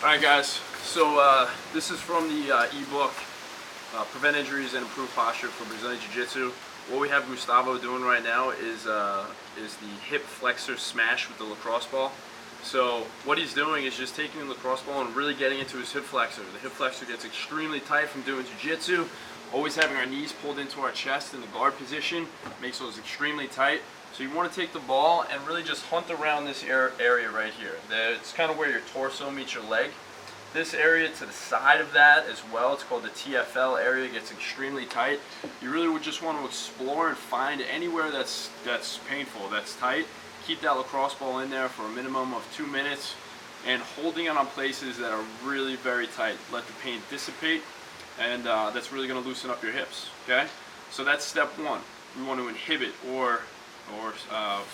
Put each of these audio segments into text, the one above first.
Alright guys, so this is from the ebook, Prevent Injuries and Improve Posture for Brazilian Jiu-Jitsu. What we have Gustavo doing right now is the hip flexor smash with the lacrosse ball. So what he's doing is just taking the lacrosse ball and really getting into his hip flexor. The hip flexor gets extremely tight from doing jiu-jitsu. Always having our knees pulled into our chest in the guard position makes those extremely tight. So you want to take the ball and really just hunt around this area right here. It's kind of where your torso meets your leg. This area to the side of that as well, it's called the TFL area, gets extremely tight. You really would just want to explore and find anywhere that's painful, that's tight. Keep that lacrosse ball in there for a minimum of 2 minutes and holding it on places that are really very tight. Let the pain dissipate, and that's really going to loosen up your hips, okay? So that's step one. We want to inhibit or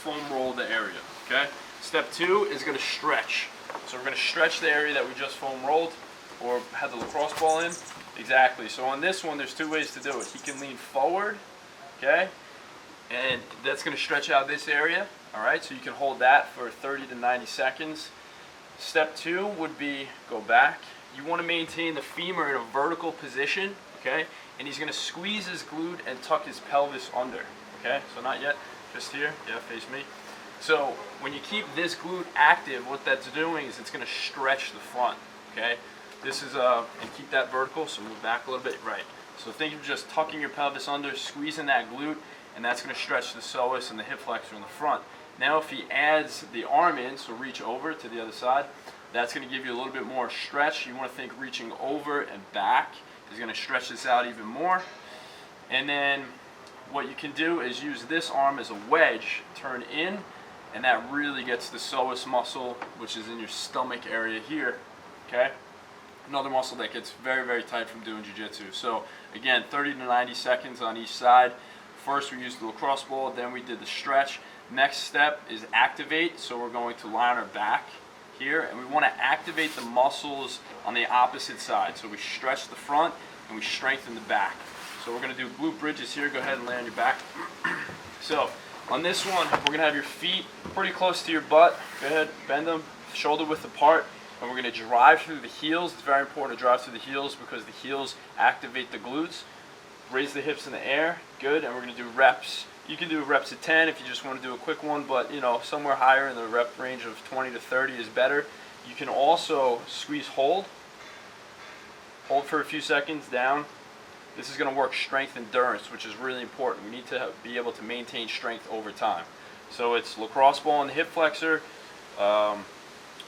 foam roll the area, okay? Step two is going to stretch. So we're going to stretch the area that we just foam rolled or had the lacrosse ball in. Exactly. So on this one, there's two ways to do it. He can lean forward, okay? And that's going to stretch out this area, all right? So you can hold that for 30 to 90 seconds. Step two would be go back. You want to maintain the femur in a vertical position, okay? And he's going to squeeze his glute and tuck his pelvis under, okay? So not yet, just here. Yeah, face me. So when you keep this glute active, what that's doing is it's going to stretch the front, okay? This is, and keep that vertical, so move back a little bit, right. So think of just tucking your pelvis under, squeezing that glute, and that's going to stretch the psoas and the hip flexor in the front. Now if he adds the arm in, so reach over to the other side, that's going to give you a little bit more stretch. You want to think reaching over and back is going to stretch this out even more. And then what you can do is use this arm as a wedge, turn in, and that really gets the psoas muscle, which is in your stomach area here, okay? Another muscle that gets very, very tight from doing jiu-jitsu. So again, 30 to 90 seconds on each side. First we used the lacrosse ball, then we did the stretch. Next step is activate, so we're going to lie on our back here, and we want to activate the muscles on the opposite side. So we stretch the front and we strengthen the back. So we're going to do glute bridges here. Go ahead and lay on your back. So on this one, we're going to have your feet pretty close to your butt. Go ahead, bend them, shoulder width apart, and we're going to drive through the heels. It's very important to drive through the heels because the heels activate the glutes. Raise the hips in the air, good, and we're going to do reps. You can do reps at 10 if you just want to do a quick one, but you know, somewhere higher in the rep range of 20 to 30 is better. You can also squeeze hold for a few seconds, down. This is going to work strength endurance, which is really important. We need to be able to maintain strength over time. So it's lacrosse ball in the hip flexor,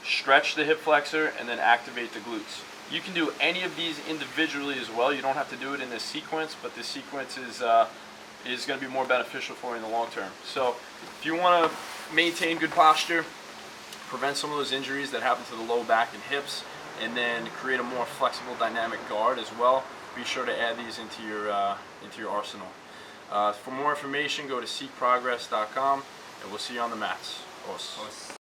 stretch the hip flexor, and then activate the glutes. You can do any of these individually as well. You don't have to do it in this sequence, but this sequence is going to be more beneficial for you in the long term. So if you want to maintain good posture, prevent some of those injuries that happen to the low back and hips, and then create a more flexible dynamic guard as well, be sure to add these into your arsenal. For more information, go to seekprogress.com, and we'll see you on the mats. Os.